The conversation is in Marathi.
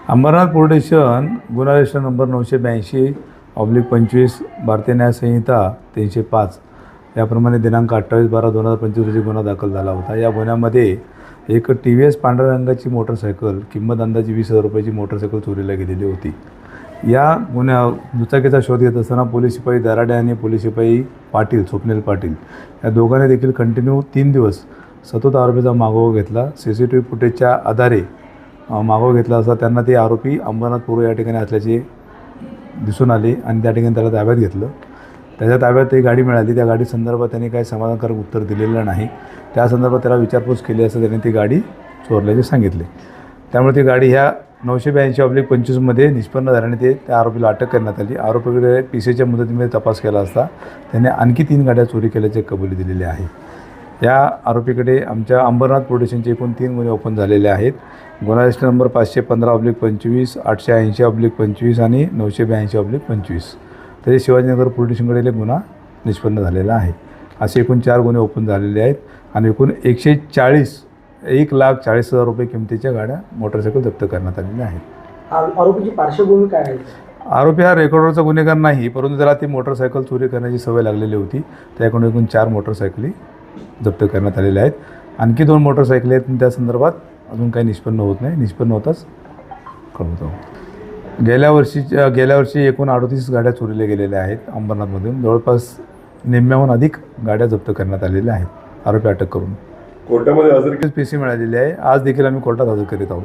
अंबरनाथ पोलीस स्टेशन गुन्हा रजिस्टर नंबर 982/25 भारतीय न्याय संहिता 305 याप्रमाणे दिनांक 28/12/2025 रोजी गुन्हा दाखल झाला होता। या गुन्ह्यामध्ये एक TVS पांढऱ्या रंगाची मोटरसायकल किंमत अंदाजे 20,000 रुपयाची मोटरसायकल चोरीला गेलेली होती। या दुचाकीचा शोध घेत असताना पोलीस शिपाई दराडे आणि पोलीस शिपाई पाटील स्वप्नील पाटील या दोघांनी देखील कंटिन्यू 3 दिवस सतत आरोपीचा मागोवा घेतला। CCTV फुटेजच्या आधारे मागोवा घेतला असता त्यांना ते आरोपी अंबरनाथ पूर्व या ठिकाणी असल्याचे दिसून आले आणि त्या ठिकाणी त्याला ताब्यात घेतलं। त्याच्या ताब्यात ती गाडी मिळाली। त्या गाडी संदर्भात त्यांनी काही समाधानकारक उत्तर दिलेलं नाही। त्या संदर्भात त्याला विचारपूस केली असता त्यांनी ती गाडी चोरल्याचे सांगितले। त्यामुळे ती गाडी ह्या 982/25 मध्ये निष्पन्न झाल्याने त्या आरोपीला अटक करण्यात आली। आरोपीकडे PCच्या मुदतीमध्ये तपास केला असता त्याने आणखी 3 गाड्या चोरी केल्याची कबुली दिलेली आहे। या आरोपीकडे आमच्या अंबरनाथ पोलीस स्टेशनचे एकूण 3 गुन्हे ओपन झालेले आहेत। गुन्हा रजिस्टर नंबर 515/25, 880/25 आणि 982/25। तरी शिवाजीनगर पोलीस स्टेशनकडे गुन्हा निष्पन्न झालेला आहे। असे एकूण 4 गुन्हे ओपन झालेले आहेत आणि एकूण 1,40,00,000 रुपये किमतीच्या गाड्या मोटरसायकल जप्त करण्यात आलेल्या आहेत। आरोपीची पार्श्वभूमी काय आहे? आरोपी हा रेकॉर्डरचा गुन्हेगार नाही, परंतु त्याला ती मोटरसायकल चोरी करण्याची सवय लागलेली होती। त्याकडून एकूण 4 मोटरसायकली जप्त करण्यात आलेल्या आहेत। आणखी 2 मोटरसायकली आहेत, त्या संदर्भात अजून काही निष्पन्न होत नाही। निष्पन्न होताच कळवतो। गेल्या वर्षी एकूण 38 गाड्या चोरील्या गेलेल्या आहेत। अंबरनाथमधून जवळपास निम्म्याहून अधिक गाड्या जप्त करण्यात आलेल्या आहेत आरोपी अटक करून। कोर्टामध्ये हजर PC मिळालेली आहे। आज देखील आम्ही कोर्टात हजर करीत आहोत।